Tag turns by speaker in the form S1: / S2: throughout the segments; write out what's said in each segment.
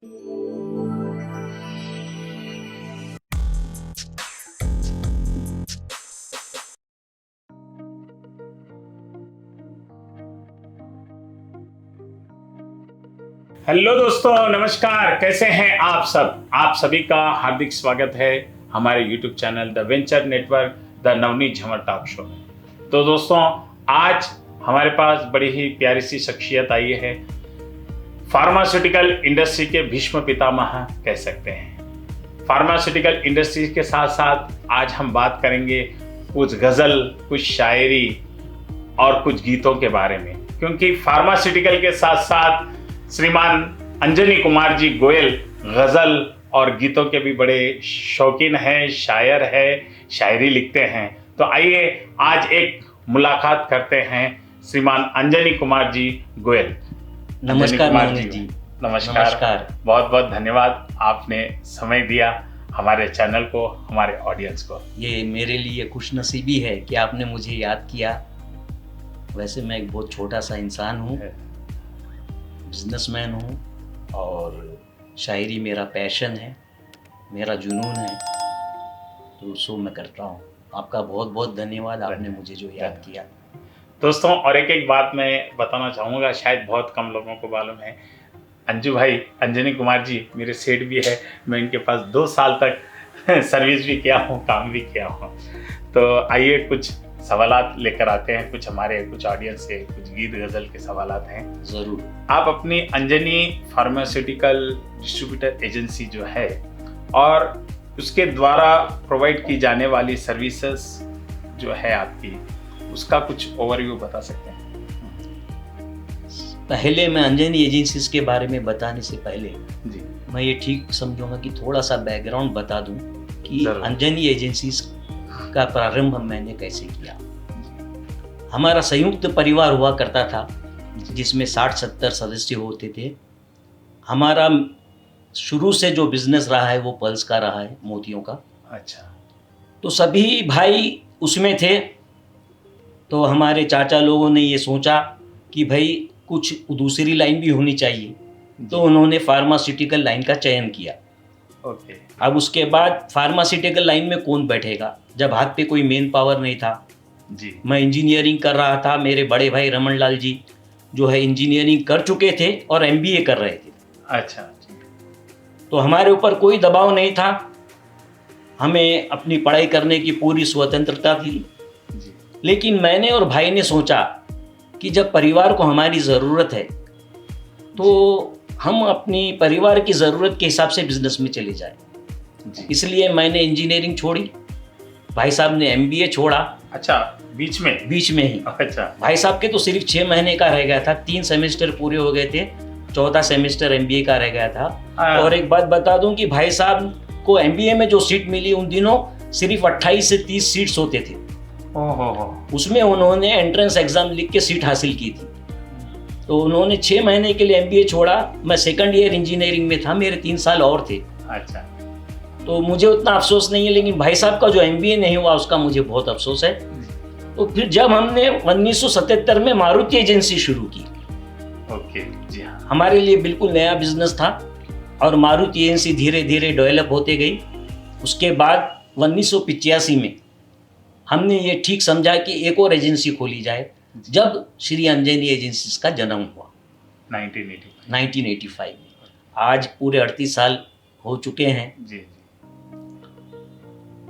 S1: Hello दोस्तों, नमस्कार। कैसे हैं आप सब? आप सभी का हार्दिक स्वागत है हमारे YouTube channel the venture network the Navneet Jhanwar talk show में। तो दोस्तों, आज हमारे पास बड़ी ही प्यारी सी शख्सियत आई है। फार्मास्यूटिकल इंडस्ट्री के भीष्म पितामह कह सकते हैं। फार्मास्यूटिकल इंडस्ट्री के साथ साथ आज हम बात करेंगे कुछ गज़ल, कुछ शायरी और कुछ गीतों के बारे में, क्योंकि फार्मास्यूटिकल के साथ साथ श्रीमान अंजनी कुमार जी गोयल गज़ल और गीतों के भी बड़े शौकीन हैं, शायर है, शायरी लिखते हैं। तो आइए आज एक मुलाकात करते हैं श्रीमान अंजनी कुमार जी गोयल।
S2: नमस्कार नवनीत जी।
S1: नमस्कार। बहुत बहुत धन्यवाद, आपने समय दिया हमारे चैनल को, हमारे ऑडियंस को।
S2: ये मेरे लिए खुशनसीबी है कि आपने मुझे याद किया। वैसे मैं एक बहुत छोटा सा इंसान हूँ, बिजनेसमैन हूँ और शायरी मेरा पैशन है, मेरा जुनून है, तो सो मैं करता हूँ। आपका बहुत बहुत धन्यवाद, आपने मुझे जो याद किया।
S1: दोस्तों, और एक बात मैं बताना चाहूँगा, शायद बहुत कम लोगों को मालूम है। अंजू भाई, अंजनी कुमार जी मेरे सेठ भी है। मैं इनके पास 2 साल तक सर्विस भी किया हूँ, काम भी किया हूँ। तो आइए कुछ सवालात लेकर आते हैं, कुछ हमारे कुछ ऑडियंस से कुछ गीत गज़ल के सवालात हैं।
S2: ज़रूर।
S1: आप अपनी अंजनी फार्मास्यूटिकल डिस्ट्रीब्यूटर एजेंसी जो है और उसके द्वारा प्रोवाइड की जाने वाली सर्विसेज जो है आपकी, उसका कुछ ओवरव्यू बता सकते हैं?
S2: पहले मैं अंजनी एजेंसीज के बारे में बताने से पहले
S1: जी,
S2: मैं ये ठीक समझूंगा कि थोड़ा सा बैकग्राउंड बता दूं कि अंजनी एजेंसीज का प्रारंभ मैंने कैसे किया। हमारा संयुक्त परिवार हुआ करता था जिसमें 60-70 सदस्य होते थे। हमारा शुरू से जो बिजनेस रहा है वो पल्स का रहा है, मोतियों का।
S1: अच्छा। तो
S2: सभी भाई उसमें थे। तो हमारे चाचा लोगों ने ये सोचा कि भाई कुछ दूसरी लाइन भी होनी चाहिए, तो उन्होंने फार्मास्यूटिकल लाइन का चयन किया।
S1: ओके।
S2: अब उसके बाद फार्मास्यूटिकल लाइन में कौन बैठेगा जब हाथ पे कोई मेन पावर नहीं था।
S1: जी।
S2: मैं इंजीनियरिंग कर रहा था, मेरे बड़े भाई रमन लाल जी जो है इंजीनियरिंग कर चुके थे और MBA कर रहे थे।
S1: अच्छा।
S2: तो हमारे ऊपर कोई दबाव नहीं था, हमें अपनी पढ़ाई करने की पूरी स्वतंत्रता थी।
S1: जी।
S2: लेकिन मैंने और भाई ने सोचा कि जब परिवार को हमारी ज़रूरत है तो हम अपनी परिवार की ज़रूरत के हिसाब से बिजनेस में चले जाएं। इसलिए मैंने इंजीनियरिंग छोड़ी, भाई साहब ने MBA छोड़ा।
S1: अच्छा, बीच में ही? अच्छा।
S2: भाई साहब के तो सिर्फ 6 महीने का रह गया था, 3 सेमेस्टर पूरे हो गए थे, 4था सेमेस्टर MBA का रह गया था। और एक बात बता दूं कि भाई साहब को MBA में जो सीट मिली उन दिनों सिर्फ 28 से 30 सीट्स होते थे। उसमें उन्होंने एंट्रेंस एग्जाम लिख के सीट हासिल की थी। तो उन्होंने 6 महीने के लिए MBA छोड़ा। मैं सेकंड ईयर इंजीनियरिंग में था, मेरे 3 साल और थे।
S1: अच्छा।
S2: तो मुझे उतना अफसोस नहीं है, लेकिन भाई साहब का जो MBA नहीं हुआ उसका मुझे बहुत अफसोस है। तो फिर जब हमने 1977 में मारुति एजेंसी शुरू की।
S1: ओके। जी हाँ।
S2: हमारे लिए बिल्कुल नया बिजनेस था और मारुति एजेंसी धीरे धीरे डेवलप होते गई। उसके बाद 1985 में हमने ये ठीक समझा कि एक और एजेंसी खोली जाए, जब श्री अंजनी एजेंसीज का जन्म हुआ 1985 में। आज पूरे 38 साल हो चुके हैं।
S1: जी।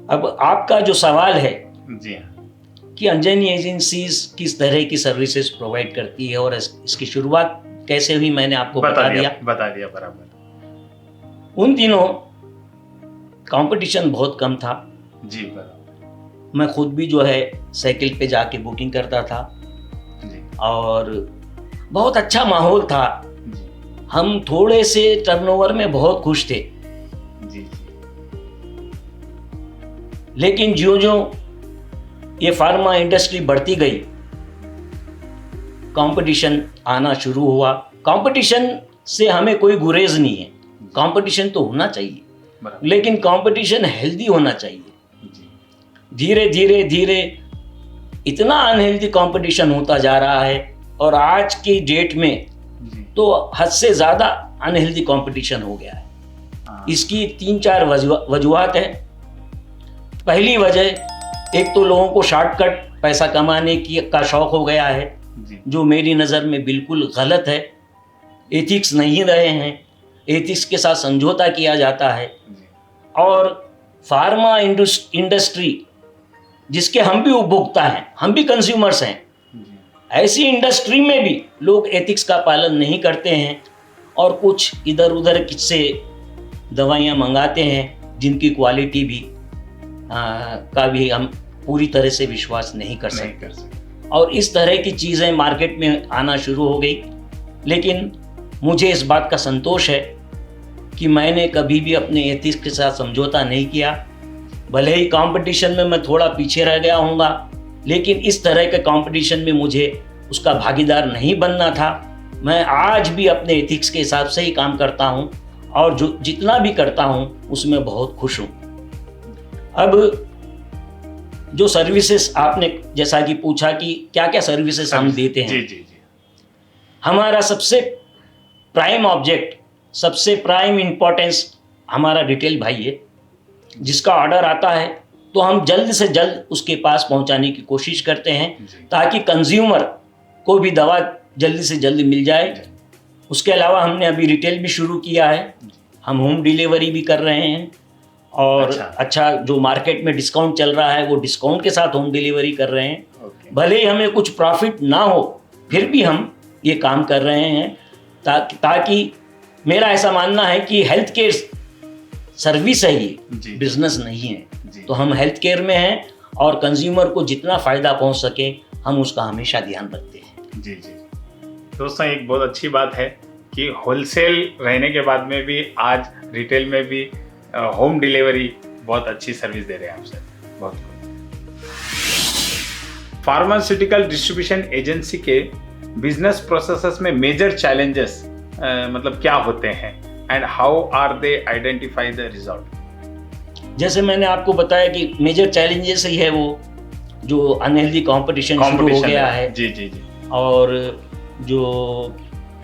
S2: अब आपका जो सवाल है
S1: जी हाँ,
S2: कि अंजनी एजेंसीज किस तरह की सर्विसेज प्रोवाइड करती है और इसकी शुरुआत कैसे हुई, मैंने आपको बता दिया बराबर। उन दिनों कंपटीशन बहुत कम था।
S1: जी बराबर।
S2: मैं खुद भी जो है साइकिल पे जाके बुकिंग करता था
S1: जी। और
S2: बहुत अच्छा माहौल था। हम थोड़े से टर्नओवर में बहुत खुश थे।
S1: जी।
S2: लेकिन ज्यों-ज्यों ये फार्मा इंडस्ट्री बढ़ती गई, कंपटीशन आना शुरू हुआ। कंपटीशन से हमें कोई गुरेज नहीं है, कंपटीशन तो होना चाहिए, लेकिन कंपटीशन हेल्दी होना चाहिए। धीरे धीरे धीरे इतना अनहेल्दी कंपटीशन होता जा रहा है और आज की डेट में तो हद से ज़्यादा अनहेल्दी कंपटीशन हो गया है।
S1: हाँ।
S2: इसकी 3-4 वजूहात हैं। पहली वजह, एक तो लोगों को शॉर्टकट पैसा कमाने की का शौक हो गया है,
S1: जी
S2: जो मेरी नज़र में बिल्कुल गलत है। एथिक्स नहीं रहे हैं, एथिक्स के साथ समझौता किया जाता है।
S1: जी
S2: और फार्मा इंडस्ट्री, जिसके हम भी उपभोक्ता हैं, हम भी कंज्यूमर्स हैं,
S1: जी
S2: ऐसी इंडस्ट्री में भी लोग एथिक्स का पालन नहीं करते हैं और कुछ इधर उधर से दवाइयाँ मंगाते हैं जिनकी क्वालिटी भी का भी हम पूरी तरह से विश्वास नहीं कर
S1: नहीं
S2: सकते।
S1: कर सकते।
S2: और इस तरह की चीज़ें मार्केट में आना शुरू हो गई। लेकिन मुझे इस बात का संतोष है कि मैंने कभी भी अपने एथिक्स के साथ समझौता नहीं किया। भले ही कंपटीशन में मैं थोड़ा पीछे रह गया हूँगा, लेकिन इस तरह के कंपटीशन में मुझे उसका भागीदार नहीं बनना था। मैं आज भी अपने एथिक्स के हिसाब से ही काम करता हूँ और जो जितना भी करता हूँ उसमें बहुत खुश हूँ। अब जो सर्विसेज आपने जैसा कि पूछा कि क्या क्या सर्विसेज हम देते हैं,
S1: जी जी जी
S2: हमारा सबसे प्राइम ऑब्जेक्ट, सबसे प्राइम इम्पोर्टेंस हमारा रिटेल भाई है। जिसका ऑर्डर आता है तो हम जल्द से जल्द उसके पास पहुंचाने की कोशिश करते हैं
S1: जी।
S2: ताकि कंज्यूमर को भी दवा जल्दी से जल्दी मिल जाए। उसके अलावा हमने अभी रिटेल भी शुरू किया है, हम होम डिलीवरी भी कर रहे हैं और अच्छा जो मार्केट में डिस्काउंट चल रहा है वो डिस्काउंट के साथ होम डिलीवरी कर रहे हैं।
S1: ओके।
S2: भले ही हमें कुछ प्रॉफिट ना हो फिर भी हम ये काम कर रहे हैं ताकि मेरा ऐसा मानना है कि हेल्थ केयर सर्विस है, ये
S1: जी।
S2: बिजनेस नहीं है।
S1: जी।
S2: तो हम हेल्थ केयर में हैं और कंज्यूमर को जितना फ़ायदा पहुंच सके हम उसका हमेशा ध्यान रखते हैं।
S1: जी जी दोस्तों, एक बहुत अच्छी बात है कि होलसेल रहने के बाद में भी आज रिटेल में भी होम डिलीवरी बहुत अच्छी सर्विस दे रहे हैं आप सर। बहुत फार्मास्यूटिकल डिस्ट्रीब्यूशन एजेंसी के बिजनेस प्रोसेसेस में मेजर चैलेंजेस मतलब क्या होते हैं and how are they identify the result?
S2: जैसे मैंने आपको बताया कि मेजर चैलेंजेस ही है वो जो अनहेल्दी कंपटीशन शुरू हो गया है।
S1: जी जी जी
S2: और जो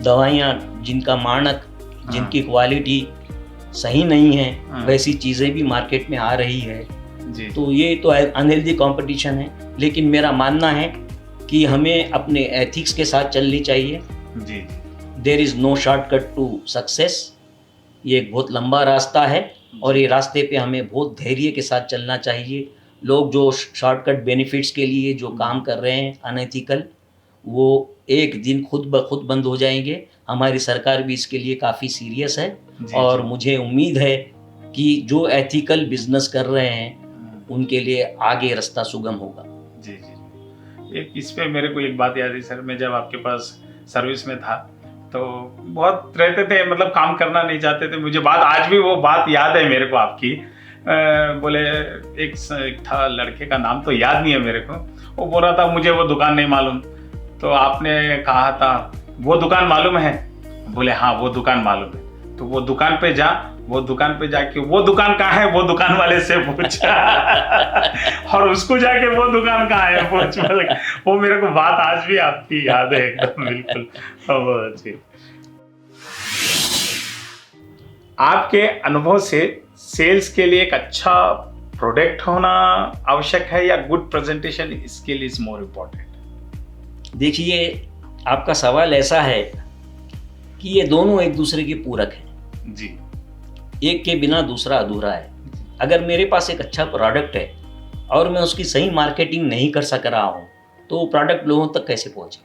S2: दवाइयाँ जिनका मानक, जिनकी क्वालिटी सही नहीं है, वैसी चीज़ें भी मार्केट में आ रही है
S1: जी।
S2: तो ये तो अनहेल्दी कंपटीशन है। लेकिन मेरा मानना है कि हमें अपने एथिक्स के साथ चलनी चाहिए।
S1: जी
S2: there is no shortcut to success. ये एक बहुत लंबा रास्ता है और ये रास्ते पे हमें बहुत धैर्य के साथ चलना चाहिए। लोग जो शॉर्टकट बेनिफिट्स के लिए जो काम कर रहे हैं अनएथिकल, वो एक दिन खुद ब खुद बंद हो जाएंगे। हमारी सरकार भी इसके लिए काफ़ी सीरियस है और मुझे उम्मीद है कि जो एथिकल बिजनेस कर रहे हैं उनके लिए आगे रास्ता सुगम होगा।
S1: जी जी। एक इस पे मेरे को एक बात याद है सर, मैं जब आपके पास सर्विस में था तो बहुत रहते थे, मतलब काम करना नहीं चाहते थे। मुझे बात आज भी वो बात याद है मेरे को आपकी। बोले एक था लड़के का नाम तो याद नहीं है मेरे को, वो बोल रहा था मुझे वो दुकान नहीं मालूम। तो आपने कहा था वो दुकान मालूम है? बोले हाँ वो दुकान मालूम है। तो वो दुकान पे जा, वो दुकान पे जाके वो दुकान कहाँ है वो दुकान वाले से पूछ और उसको जाके वो दुकान कहाँ है पूछ। वो मेरे को बात आज भी आपकी याद है एकदम बिल्कुल। बहुत अच्छी। आपके अनुभव से सेल्स के लिए एक अच्छा प्रोडक्ट होना आवश्यक है या good presentation skill is more important?
S2: देखिए, आपका सवाल ऐसा है कि ये दोनों एक दूसरे के पूरक हैं
S1: जी।
S2: एक के बिना दूसरा अधूरा है। अगर मेरे पास एक अच्छा प्रोडक्ट है और मैं उसकी सही मार्केटिंग नहीं कर सक रहा हूँ तो वो प्रोडक्ट लोगों तक कैसे पहुँचेगा?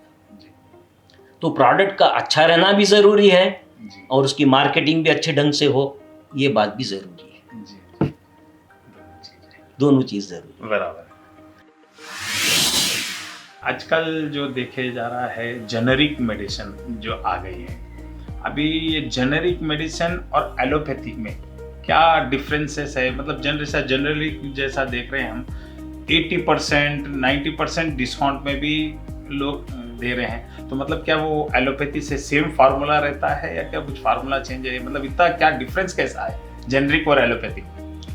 S2: तो प्रोडक्ट का अच्छा रहना भी ज़रूरी है और उसकी मार्केटिंग भी अच्छे ढंग से हो, ये बात भी ज़रूरी है।
S1: जी।
S2: दोनों चीज़ ज़रूरी।
S1: बराबर। आजकल जो देखे जा रहा है जेनेरिक मेडिसिन जो आ गई है, अभी ये जेनेरिक मेडिसिन और एलोपैथिक में क्या डिफरेंसेस है? मतलब जनरली जैसा देख रहे हैं हम 80% 90% डिस्काउंट में भी लोग दे रहे हैं। तो मतलब क्या वो एलोपैथी से सेम फार्मूला रहता है या क्या कुछ फार्मूला चेंज है? मतलब इतना क्या डिफरेंस कैसा है जेनरिक और एलोपैथिक?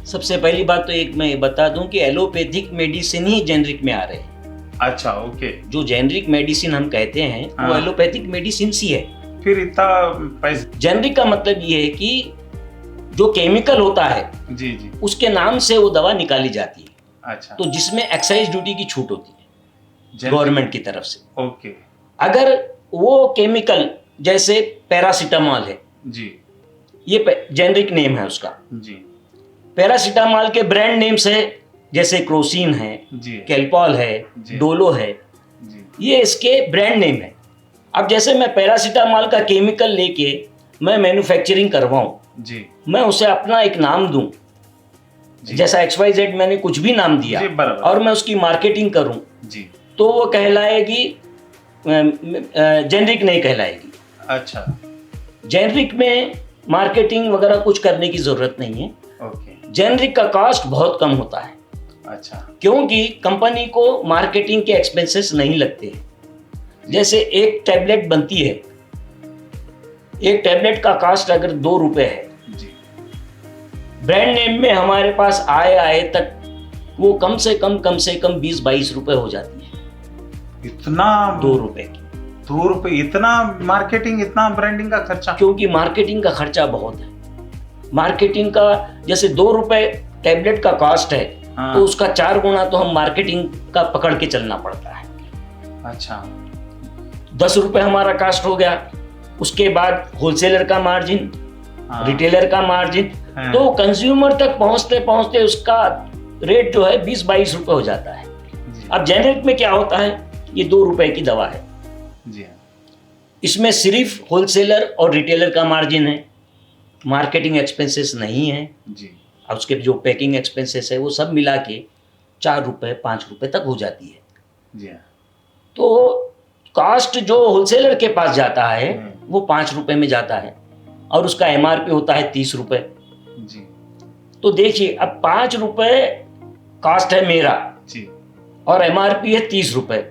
S2: सबसे पहली बात तो एक मैं बता दूं कि एलोपैथिक मेडिसिन ही जेनरिक में आ रहे हैं।
S1: अच्छा, ओके।
S2: जो जेनरिक मेडिसिन हम कहते हैं वो एलोपैथिक मेडिसिन ही है।
S1: फिर इतना पैसा?
S2: जेनरिक का मतलब ये है कि जो केमिकल होता है
S1: जी जी।
S2: उसके नाम से वो दवा निकाली जाती है,
S1: अच्छा।
S2: तो जिसमें एक्साइज ड्यूटी की छूट होती है
S1: Generic-
S2: गवर्नमेंट की तरफ से।
S1: ओके।
S2: अगर वो केमिकल जैसे पैरासीटामॉल है,
S1: जी
S2: ये जेनरिक नेम है उसका।
S1: जी
S2: पैरासीटामॉल के ब्रांड नेम्स है जैसे क्रोसिन है,
S1: जी
S2: कैल्पॉल है,
S1: जी।
S2: डोलो है,
S1: जी
S2: ये इसके ब्रांड नेम है। अब जैसे मैं पैरासीटामॉल का केमिकल लेके मैं मैन्युफैक्चरिंग करवाऊं,
S1: जी
S2: मैं उसे अपना एक नाम दूं,
S1: जी।
S2: जैसा XYZ मैंने कुछ भी नाम दिया
S1: जी, बराबर।
S2: और मैं उसकी मार्केटिंग करूं,
S1: जी।
S2: तो वो कहलाएगी जेनरिक नहीं कहलाएगी।
S1: अच्छा।
S2: जेनरिक में मार्केटिंग वगैरह कुछ करने की जरूरत नहीं है।
S1: ओके।
S2: जेनरिक का कॉस्ट बहुत कम होता है,
S1: अच्छा।
S2: क्योंकि कंपनी को मार्केटिंग के एक्सपेंसेस नहीं लगते हैं। जैसे एक टैबलेट बनती है, एक टैबलेट का कॉस्ट अगर 2 रुपए है,
S1: जी
S2: ब्रांड नेम में हमारे पास आए तक वो कम से कम 20-22 रुपए हो जाती है,
S1: इतना?
S2: 2 रुपए की।
S1: 2 रुपए? इतना मार्केटिंग, इतना ब्रांडिंग का खर्चा?
S2: क्योंकि मार्केटिंग का खर्चा बहुत है। मार्केटिंग का जैसे 2 रुपए टैबलेट का कॉस्ट है,
S1: हाँ।
S2: तो उसका 4 गुना तो हम मार्केटिंग का पकड़ के चलना पड़ता है।
S1: अच्छा।
S2: 10 रुपए हमारा कॉस्ट हो गया, उसके बाद होलसेलर का मार्जिन,
S1: हाँ।
S2: रिटेलर का मार्जिन,
S1: हाँ।
S2: तो कंज्यूमर तक पहुंचते पहुंचते उसका रेट जो है 20-22 रुपए हो जाता है।
S1: जी
S2: अब जेनरिक में क्या होता है, ये 2 रुपए की दवा है,
S1: जी हाँ।
S2: इसमें सिर्फ होलसेलर और रिटेलर का मार्जिन है, मार्केटिंग एक्सपेंसेस नहीं है।
S1: जी
S2: अब उसके जो पैकिंग एक्सपेंसेस है वो सब मिला के 4 रुपए 5 रुपए तक हो जाती है।
S1: जी हाँ।
S2: तो कॉस्ट जो होलसेलर के पास जाता है
S1: हम्म।
S2: वो 5 रुपए में जाता है और उसका MRP होता है 30 रुपए।
S1: जी
S2: तो देखिए, अब 5 रुपए कॉस्ट है मेरा
S1: जी
S2: और MRP है 30 रुपए।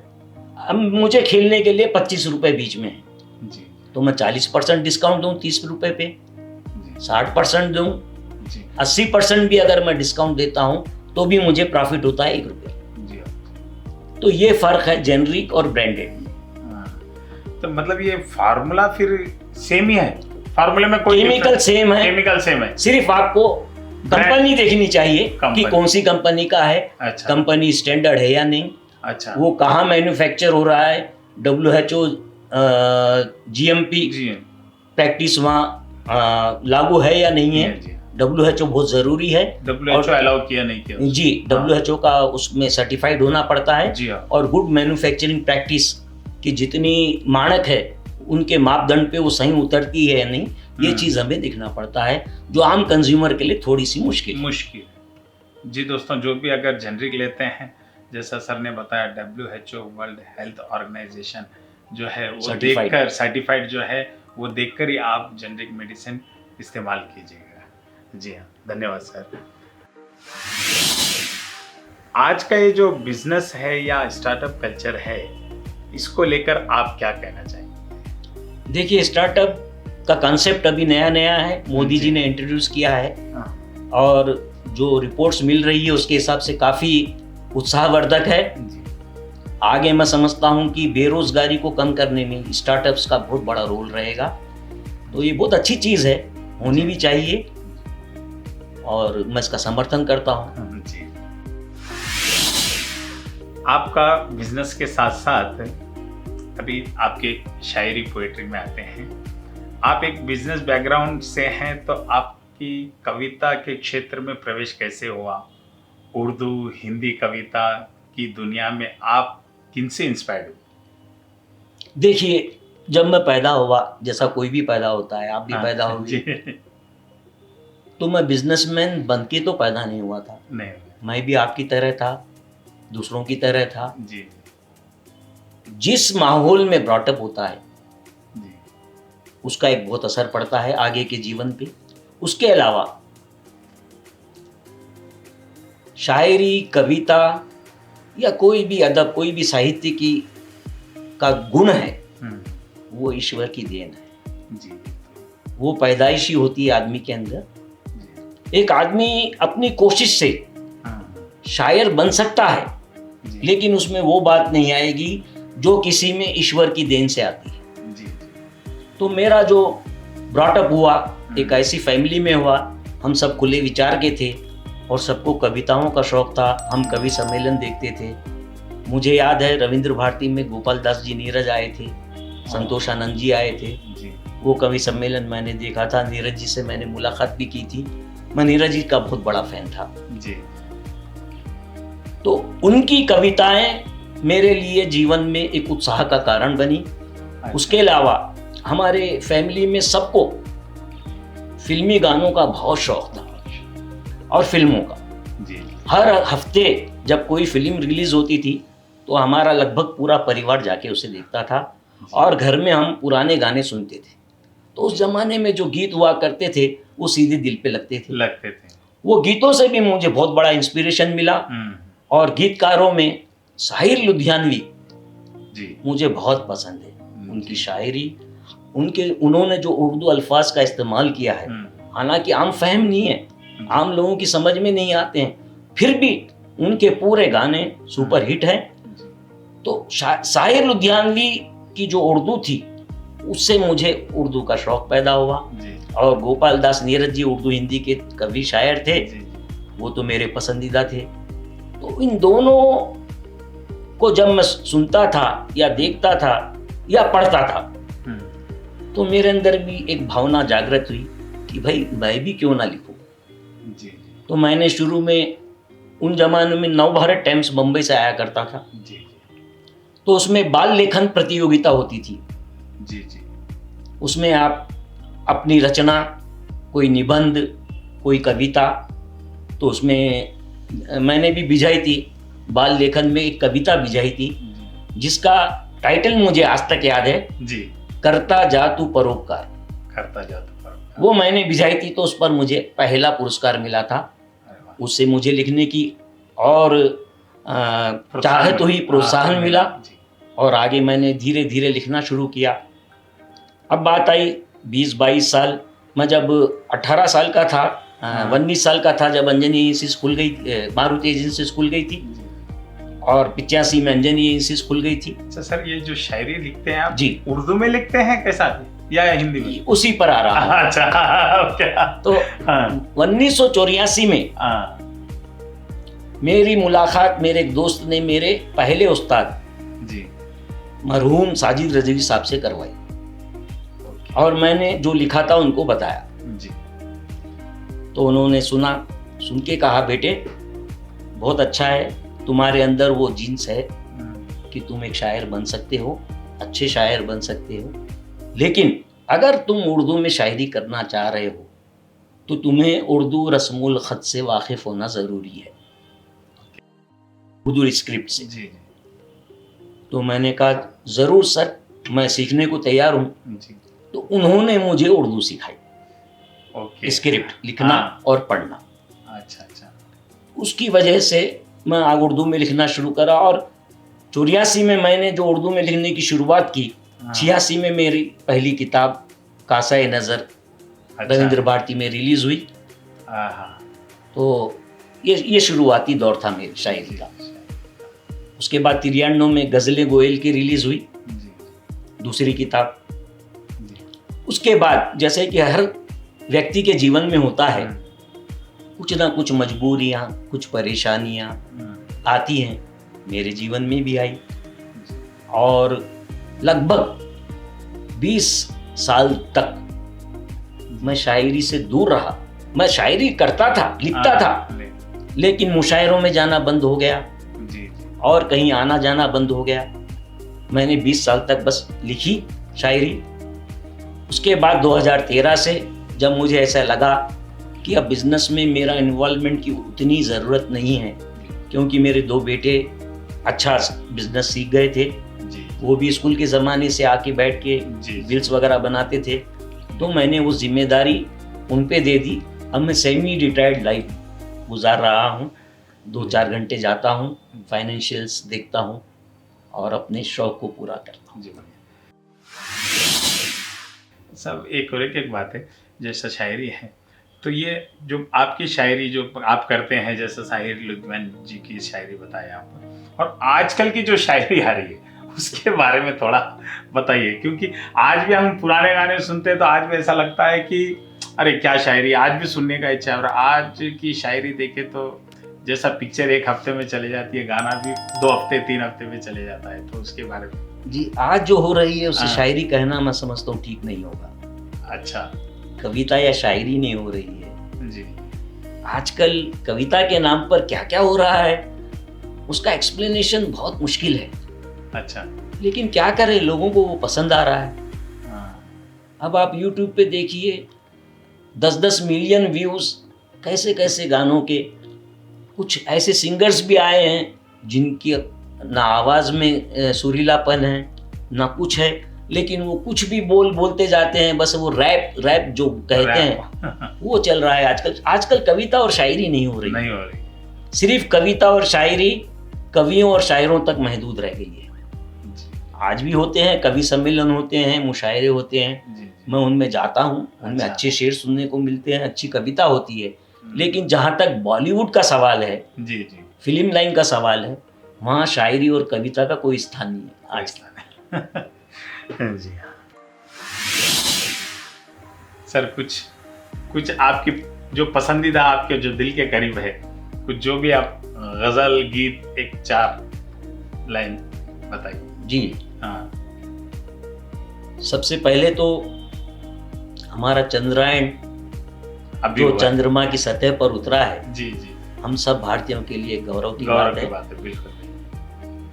S2: अब मुझे खेलने के लिए 25 रुपए बीच में है,
S1: जी
S2: तो मैं 40% डिस्काउंट दूं 30 रुपए पे,
S1: जी
S2: 60% दूं,
S1: जी
S2: 80% भी अगर मैं डिस्काउंट देता हूं तो भी मुझे प्रॉफिट होता है 1 रुपये।
S1: जी हाँ।
S2: तो ये फर्क है जेनरिक और ब्रांडेड में।
S1: हाँ। तो मतलब ये फार्मूला फिर सेम ही है? फार्मूले में कोई
S2: केमिकल सेम है,
S1: केमिकल सेम है,
S2: सिर्फ आपको कंपनी देखनी चाहिए कि
S1: कंपनी।
S2: कौन सी कंपनी का है,
S1: अच्छा।
S2: कंपनी स्टैंडर्ड है या नहीं,
S1: अच्छा।
S2: वो कहाँ मैन्युफैक्चर हो रहा है, WHO GMP
S1: जी
S2: प्रैक्टिस वहाँ लागू है या नहीं है।
S1: जी
S2: WHO बहुत ज़रूरी है।
S1: WHO अलाउ किया नहीं किया?
S2: जी, WHO का उसमें सर्टिफाइड होना पड़ता है।
S1: जी हाँ।
S2: और गुड मैन्युफैक्चरिंग प्रैक्टिस की जितनी मानक है उनके मापदंड पे वो सही उतरती है या नहीं, ये चीज़ हमें देखना पड़ता है, जो आम कंज्यूमर के लिए थोड़ी सी मुश्किल
S1: है। जी दोस्तों, जो भी अगर जेनरिक लेते हैं, जैसा सर ने बताया, WHO वर्ल्ड हेल्थ ऑर्गेनाइजेशन जो है वो देखकर, सर्टिफाइड जो है वो देखकर ही आप जेनरिक मेडिसिन इस्तेमाल कीजिएगा। जी हाँ, धन्यवाद सर। आज का ये जो बिजनेस है या स्टार्टअप कल्चर है, इसको लेकर आप क्या कहना चाहेंगे?
S2: देखिए, स्टार्टअप का कॉन्सेप्ट अभी नया नया है, मोदी जी ने इंट्रोड्यूस किया है और जो रिपोर्ट्स मिल रही है उसके हिसाब से काफ़ी उत्साहवर्धक है। आगे मैं समझता हूं कि बेरोजगारी को कम करने में स्टार्टअप्स का बहुत बड़ा रोल रहेगा, तो ये बहुत अच्छी चीज़ है, होनी भी चाहिए और मैं इसका समर्थन करता हूं।
S1: जी। आपका बिजनेस के साथ साथ अभी आपके शायरी पोएट्री में आते हैं। आप एक बिजनेस बैकग्राउंड से हैं, तो आपकी कविता के क्षेत्र में प्रवेश कैसे हुआ? उर्दू हिंदी कविता की दुनिया में आप किनसे इंस्पायर्ड हुए?
S2: देखिए, जब मैं पैदा हुआ, जैसा कोई भी पैदा होता है, आप भी पैदा हुए, तो मैं बिजनेसमैन बन के तो पैदा नहीं हुआ था।
S1: नहीं,
S2: मैं भी आपकी तरह था, दूसरों की तरह था।
S1: जी।
S2: जिस माहौल में ब्रॉटअप होता है
S1: जी।
S2: उसका एक बहुत असर पड़ता है आगे के जीवन पे। उसके अलावा शायरी, कविता या कोई भी अदब, कोई भी साहित्य की का गुण है, वो ईश्वर की देन है।
S1: जी।
S2: वो पैदाइशी होती है आदमी के अंदर। एक आदमी अपनी कोशिश से शायर बन सकता है, लेकिन उसमें वो बात नहीं आएगी जो किसी में ईश्वर की देन से आती है।
S1: जी।
S2: तो मेरा जो ब्रॉटअप हुआ एक ऐसी फैमिली में हुआ, हम सब खुले विचार के थे और सबको कविताओं का शौक था। हम कवि सम्मेलन देखते थे। मुझे याद है रविंद्र भारती में गोपाल दास जी नीरज आए थे, संतोष आनंद जी आए थे। वो कवि सम्मेलन मैंने देखा था। नीरज जी से मैंने मुलाकात भी की थी। मैं नीरज जी का बहुत बड़ा फैन था
S1: जी।
S2: तो उनकी कविताएं मेरे लिए जीवन में एक उत्साह का कारण बनी। उसके अलावा हमारे फैमिली में सबको फिल्मी गानों का बहुत शौक था और फिल्मों का।
S1: जी।
S2: हर हफ्ते जब कोई फिल्म रिलीज होती थी तो हमारा लगभग पूरा परिवार जाके उसे देखता था और घर में हम पुराने गाने सुनते थे। तो उस जमाने में जो गीत हुआ करते थे वो सीधे दिल पे लगते थे। वो गीतों से भी मुझे बहुत बड़ा इंस्पिरेशन मिला। और गीतकारों में साहिर लुधियानवी
S1: जी
S2: मुझे बहुत पसंद है। उनकी शायरी, उन्होंने जो उर्दू अल्फाज का इस्तेमाल किया है, हालांकि आम फहम नहीं है, आम लोगों की समझ में नहीं आते हैं, फिर भी उनके पूरे गाने सुपर हिट हैं। तो साहिर लुधियानवी की जो उर्दू थी उससे मुझे उर्दू का शौक पैदा हुआ। और गोपाल दास नीरज जी उर्दू हिंदी के कवि शायर थे, वो तो मेरे पसंदीदा थे। तो इन दोनों को जब मैं सुनता था या देखता था या पढ़ता था तो मेरे अंदर भी एक भावना जागृत हुई कि भाई मैं भी क्यों ना लिखूं। तो मैंने शुरू में, उन जमानों में नवभारत टाइम्स बम्बई से आया करता था, तो उसमें बाल लेखन प्रतियोगिता होती थी। उसमें आप अपनी रचना, कोई निबंध, कोई कविता, तो उसमें मैंने भी भिजाई थी। बाल लेखन में एक कविता भिजाई थी जिसका टाइटल मुझे आज तक याद है, करता जा तू परोपकार। वो मैंने भिजाई थी तो उस पर मुझे पहला पुरस्कार मिला था। उससे मुझे लिखने की और चाहत हुई, प्रोत्साहन मिला और आगे मैंने धीरे धीरे लिखना शुरू किया। अब बात आई 20-22 साल, मैं जब 18 साल का था, 19 साल का था जब अंजनी एजेंसी खुल गई, मारुति एजेंसी खुल गई थी और 85 में अंजनी एजेंसी खुल गई थी।
S1: अच्छा सर, ये जो शायरी लिखते हैं आप
S2: जी
S1: उर्दू में लिखते हैं कैसा या हिंदी में?
S2: उसी पर आ रहा हूँ।
S1: अच्छा
S2: तो 1984 में मेरी मुलाकात मेरे एक दोस्त ने मेरे पहले उस्ताद
S1: जी
S2: मरहूम साजिद रजवी साहब से करवाई और मैंने जो लिखा था उनको बताया
S1: जी।
S2: तो उन्होंने सुना, सुन के कहा बेटे बहुत अच्छा है, तुम्हारे अंदर वो जीन्स है कि तुम एक शायर बन सकते हो, अच्छे शायर बन सकते हो, लेकिन अगर तुम उर्दू में शायरी करना चाह रहे हो तो तुम्हें उर्दू रस्मुल ख़त से वाकिफ़ होना ज़रूरी है, उर्दू स्क्रिप्ट से।
S1: जी।
S2: तो मैंने कहा ज़रूर सर, मैं सीखने को तैयार हूँ। तो उन्होंने मुझे उर्दू सिखाई, स्क्रिप्ट लिखना और पढ़ना।
S1: अच्छा।
S2: उसकी वजह से मैं आग उर्दू में लिखना शुरू करा और 84 में मैंने जो उर्दू में लिखने की शुरुआत की, 86 में मेरी पहली किताब कासाए नज़र रविंद्र भारती में रिलीज हुई। तो ये शुरुआती दौर था मेरी शायरी का। उसके बाद 93 में गज़लें गोयल की रिलीज हुई, दूसरी किताब। उसके बाद जैसे कि हर व्यक्ति के जीवन में होता है, कुछ ना कुछ मजबूरियाँ, कुछ परेशानियाँ आती हैं, मेरे जीवन में भी आई और लगभग 20 साल तक मैं शायरी से दूर रहा। मैं शायरी करता था, लिखता था, लेकिन मुशायरों में जाना बंद हो गया और कहीं आना जाना बंद हो गया। मैंने 20 साल तक बस लिखी शायरी। उसके बाद 2013 से जब मुझे ऐसा लगा कि अब बिज़नेस में मेरा इन्वॉल्वमेंट की उतनी ज़रूरत नहीं है, क्योंकि मेरे 2 बेटे अच्छा बिज़नेस सीख गए थे, वो भी स्कूल के ज़माने से आके बैठ के बिल्स वगैरह बनाते थे, तो मैंने वो जिम्मेदारी उन पे दे दी। अब मैं सेमी रिटायर्ड लाइफ गुजार रहा हूँ, 2-4 घंटे जाता हूँ, फाइनेंशियल्स देखता हूँ और अपने शौक को पूरा करता हूँ।
S1: सब एक और एक बात है, जैसा शायरी है तो ये जो आपकी शायरी जो आप करते हैं, जैसे साहिर लुधियानवी जी की शायरी बताया आपने, और आजकल की जो शायरी आ रही है उसके बारे में थोड़ा बताइए, क्योंकि आज भी हम पुराने गाने सुनते हैं तो आज भी ऐसा लगता है कि अरे क्या शायरी, आज भी सुनने का इच्छा है। और आज की शायरी देखे तो जैसा पिक्चर 1 हफ्ते में चले जाती है, गाना भी 2 हफ्ते 3 हफ्ते में चले जाता है। तो उसके बारे में
S2: जी, आज जो हो रही है उसे
S1: हाँ।
S2: शायरी कहना मैं समझता हूँ ठीक नहीं होगा।
S1: अच्छा
S2: कविता या शायरी नहीं हो रही है।
S1: जी
S2: आजकल कविता के नाम पर क्या क्या हो रहा है उसका एक्सप्लेनेशन बहुत मुश्किल है,
S1: अच्छा
S2: लेकिन क्या करें, लोगों को वो पसंद आ रहा है।
S1: हाँ
S2: अब आप YouTube पे देखिए 10-10 मिलियन व्यूज कैसे कैसे गानों के। कुछ ऐसे सिंगर्स भी आए हैं जिनकी ना आवाज़ में सुरीलापन है ना कुछ है, लेकिन वो कुछ भी बोलते जाते हैं, बस वो रैप जो कहते हैं वो चल रहा है आजकल। आजकल कविता और शायरी नहीं हो रही,
S1: नहीं हो रही।
S2: सिर्फ कविता और शायरी कवियों और शायरों तक महदूद रह गई है। आज भी होते हैं, कवि सम्मेलन होते हैं, मुशायरे होते हैं,
S1: जी
S2: मैं उनमें जाता हूँ, उनमें
S1: अच्छा।
S2: अच्छे शेर सुनने को मिलते हैं, अच्छी कविता होती है। लेकिन जहाँ तक बॉलीवुड का सवाल है,
S1: जी जी
S2: फिल्म लाइन का सवाल है, वहाँ शायरी और कविता का कोई स्थान नहीं है आज
S1: जी हाँ सर, कुछ आपकी जो पसंदीदा, आपके जो दिल के करीब है, कुछ जो भी आप गजल गीत 1-4 लाइन बताइए।
S2: जी।
S1: हाँ
S2: सबसे पहले तो हमारा चंद्रायन
S1: अभी
S2: जो
S1: हुआ है।
S2: चंद्रमा की सतह पर उतरा है,
S1: जी जी
S2: हम सब भारतीयों के लिए गौरव की
S1: गौरव
S2: बात
S1: की
S2: है।
S1: बात है, बिल्कुल।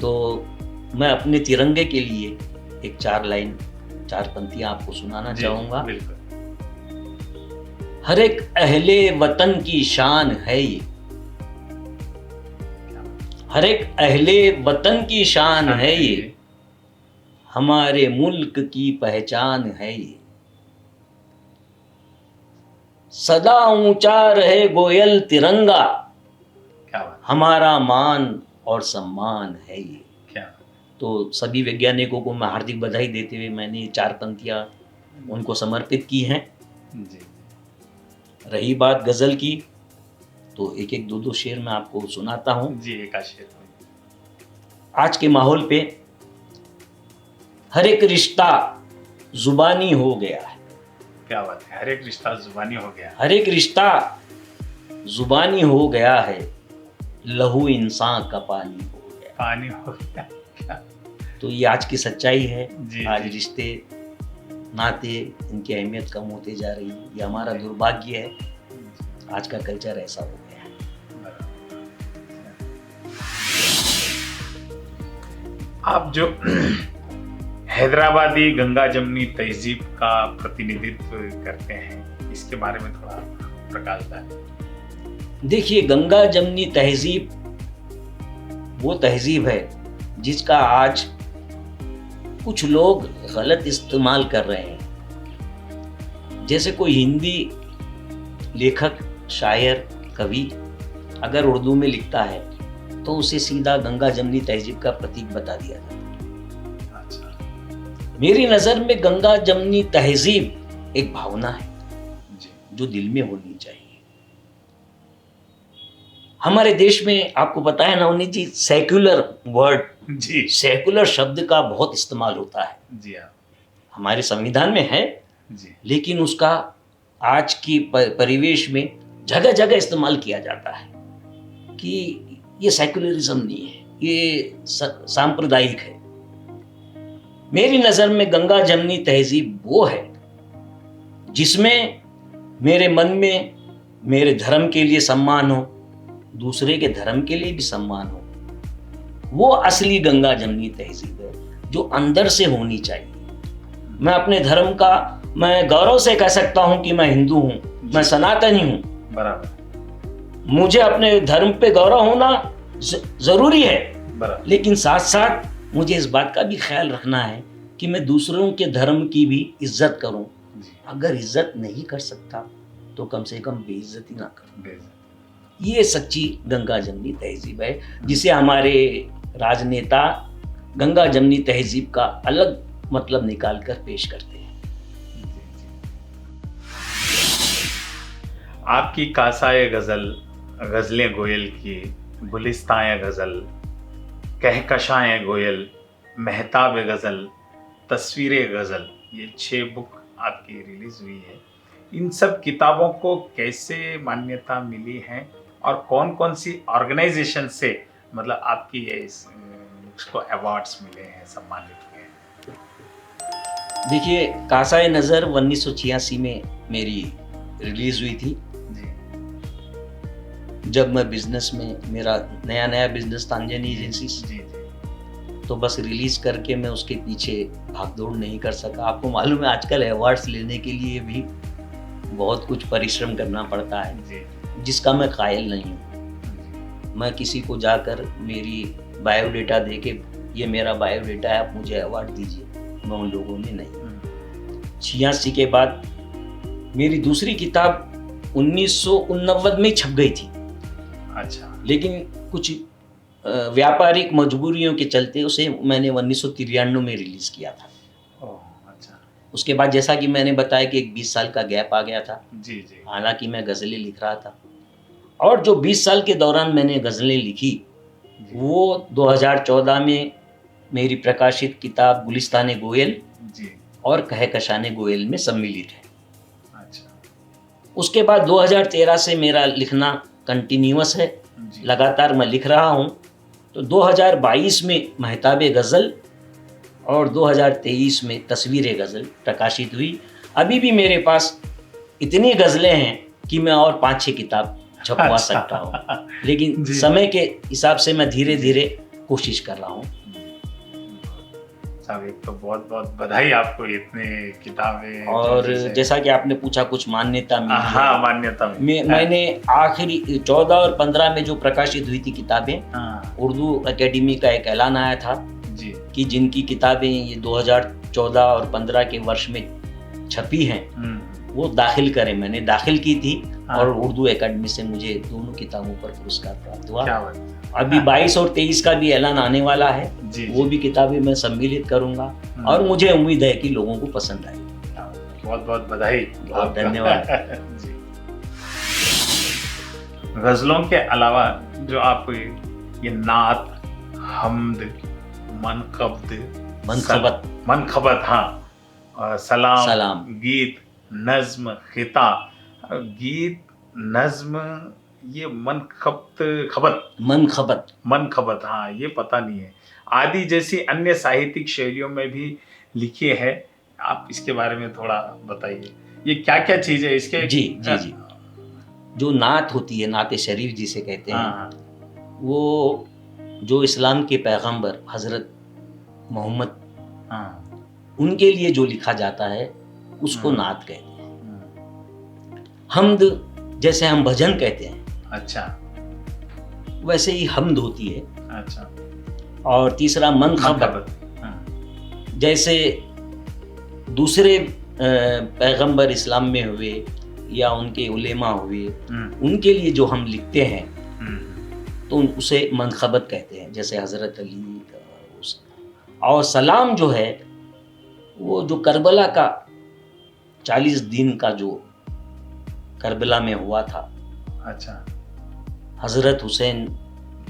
S2: तो मैं अपने तिरंगे के लिए एक 4 पंक्तियां आपको सुनाना
S1: जी,
S2: चाहूंगा।
S1: बिल्कुल।
S2: हर एक अहले वतन की शान है ये, हर एक अहले वतन की शान है ये, हमारे मुल्क की पहचान है ये। सदा ऊंचा रहे गोयल तिरंगा,
S1: क्या बात,
S2: हमारा मान और सम्मान है ये।
S1: क्या
S2: तो सभी वैज्ञानिकों को मैं हार्दिक बधाई देते हुए मैंने ये 4 पंक्तियां उनको समर्पित की हैं।
S1: जी
S2: रही बात गजल की, तो एक एक 2-2 शेर मैं आपको सुनाता हूँ।
S1: जी, एक आशय।
S2: आज के माहौल पे हर एक रिश्ता जुबानी हो गया है,
S1: क्या बात है, हर एक रिश्ता जुबानी हो गया।
S2: हर एक रिश्ता जुबानी हो गया है, लहू इंसान का पानी हो गया।
S1: पानी हो गया, क्या
S2: तो ये आज की सच्चाई है।
S1: जी
S2: आज
S1: जी,
S2: रिश्ते नाते इनकी अहमियत कम होते जा रही है, ये हमारा दुर्भाग्य है। आज का कल्चर ऐसा हो गया है।
S1: आप जो हैदराबादी गंगा जमनी तहजीब का प्रतिनिधित्व करते हैं, इसके बारे में थोड़ा प्रकाश डालें।
S2: देखिए, गंगा जमनी तहजीब वो तहजीब है जिसका आज कुछ लोग गलत इस्तेमाल कर रहे हैं। जैसे कोई हिंदी लेखक, शायर, कवि अगर उर्दू में लिखता है तो उसे सीधा गंगा जमनी तहजीब का प्रतीक बता दिया जाता है।
S1: अच्छा
S2: मेरी नज़र में गंगा जमनी तहजीब एक भावना है
S1: जी,
S2: जो दिल में होनी चाहिए। हमारे देश में आपको पता है नवनीत जी, सेक्युलर वर्ड,
S1: जी
S2: सेक्युलर शब्द का बहुत इस्तेमाल होता है।
S1: जी, हाँ
S2: हमारे संविधान में है,
S1: जी,
S2: लेकिन उसका आज की परिवेश में जगह जगह इस्तेमाल किया जाता है कि ये सेक्युलरिज्म नहीं है, ये सांप्रदायिक है। मेरी नज़र में गंगा जमनी तहजीब वो है जिसमें मेरे मन में मेरे धर्म के लिए सम्मान हो, दूसरे के धर्म के लिए भी सम्मान हो। वो असली गंगा जमनी तहजीब है जो अंदर से होनी चाहिए। मैं अपने धर्म का मैं गौरव से कह सकता हूं कि मैं हिंदू हूं, मैं सनातनी हूं।
S1: बराबर
S2: मुझे अपने धर्म पे गौरव होना जरूरी है,
S1: बराबर,
S2: लेकिन साथ साथ मुझे इस बात का भी ख्याल रखना है कि मैं दूसरों के धर्म की भी इज्जत करूं।
S1: जी,
S2: अगर इज्जत नहीं कर सकता तो कम से कम बेइज्जती ना करूं।
S1: बेशक।
S2: ये सच्ची गंगा जमनी तहजीब है जिसे हमारे राजनेता गंगा जमनी तहजीब का अलग मतलब निकाल कर पेश करते हैं।
S1: आपकी कासाए गजल, गजलें गोयल की, गुलिस्ताएं गजल, कहकशाएं गोयल, महताब गज़ल, तस्वीरें गज़ल, ये 6 बुक आपकी रिलीज हुई है। इन सब किताबों को कैसे मान्यता मिली है और कौन कौन सी ऑर्गेनाइजेशन से मतलब आपकी ये बुक्स को अवार्ड्स मिले हैं, सम्मानित हुए हैं?
S2: देखिए, कासाए नज़र 1986 में मेरी रिलीज हुई थी।
S1: जी
S2: जब मैं बिजनेस में, मेरा नया नया बिजनेस था अंजनी एजेंसी,
S1: जी जी
S2: तो बस रिलीज करके मैं उसके पीछे भागदौड़ नहीं कर सका। आपको मालूम है आजकल अवार्ड्स लेने के लिए भी बहुत कुछ परिश्रम करना पड़ता है,
S1: जी
S2: जिसका मैं कायल नहीं हूँ। मैं किसी को जाकर मेरी बायोडेटा दे के ये मेरा बायोडेटा है, आप मुझे अवार्ड दीजिए, मैं उन लोगों में नहीं। 86 के बाद मेरी दूसरी किताब 1989 में छप गई थी,
S1: अच्छा
S2: लेकिन कुछ व्यापारिक मजबूरियों के चलते उसे मैंने 1993 में रिलीज़ किया था।
S1: ओह अच्छा
S2: उसके बाद जैसा कि मैंने बताया कि एक 20 साल का गैप आ गया था।
S1: जी जी
S2: हालांकि मैं गज़लें लिख रहा था, और जो 20 साल के दौरान मैंने गज़लें लिखी
S1: जी
S2: वो 2014 में मेरी प्रकाशित किताब गुलिस्तान गोयल
S1: जी
S2: और कहकशान गोयल में सम्मिलित है।
S1: अच्छा
S2: उसके बाद 2013 से मेरा लिखना कंटिन्यूअस है,
S1: जी
S2: लगातार मैं लिख रहा हूँ। तो 2022 में महताब गज़ल और 2023 में तस्वीरें गज़ल प्रकाशित हुई। अभी भी मेरे पास इतनी गज़लें हैं कि मैं और 5-6 किताब छपवा
S1: अच्छा।
S2: सकता हूँ, लेकिन
S1: जी।
S2: समय के हिसाब से मैं धीरे धीरे कोशिश कर रहा हूँ।
S1: साहब, एक तो बहुत बहुत बधाई आपको, इतने किताबें
S2: और
S1: जैसे-
S2: जैसा कि आपने पूछा कुछ मान्यता मिली है।
S1: हाँ मान्यता मिली।
S2: मैंने आखिरी 14 और 15 में जो प्रकाशित हुई थी किताबें,
S1: हाँ
S2: उर्दू एकेडमी का एक ऐलान आया था
S1: जी
S2: कि जिनकी किताबें ये 2014 और 15 के वर्ष में छपी हैं वो दाखिल करें। मैंने दाखिल की थी
S1: हाँ।
S2: और उर्दू एकेडमी से मुझे दोनों किताबों पर पुरस्कार प्राप्त हुआ।
S1: क्या बात है।
S2: अभी 22 और 23 का भी ऐलान आने वाला है,
S1: जी
S2: वो भी किताबें मैं सम्मिलित करूंगा और मुझे उम्मीद है कि लोगों को पसंद आएगी।
S1: बहुत बहुत बधाई।
S2: बहुत धन्यवाद।
S1: जी। गजलों के अलावा जो आप ये नात, हमद, मनखबत, हाँ, सलाम, गीत, नज्म, खिता, गीत, नज्म, ये मनखबत, हाँ, ये पता नहीं है, आदि जैसी अन्य साहित्यिक शैलियों में भी लिखी है। आप इसके बारे में थोड़ा बताइए, ये क्या क्या चीज है इसके?
S2: जी जी जी। जो नात होती है, नात शरीफ जिसे कहते हैं,
S1: हाँ,
S2: वो जो इस्लाम के पैगंबर हजरत मोहम्मद,
S1: हाँ,
S2: उनके लिए जो लिखा जाता है उसको नात कहते हैं। हमद जैसे हम भजन कहते हैं,
S1: अच्छा
S2: वैसे ही हमद होती है।
S1: अच्छा।
S2: और तीसरा मनखबत,
S1: हाँ,
S2: जैसे दूसरे पैगंबर इस्लाम में हुए या उनके उलेमा हुए, उनके लिए जो हम लिखते हैं तो उसे मनखबत कहते हैं, जैसे हज़रत अली। और सलाम जो है वो जो करबला का 40 दिन का जो करबला में हुआ था,
S1: अच्छा,
S2: हज़रत हुसैन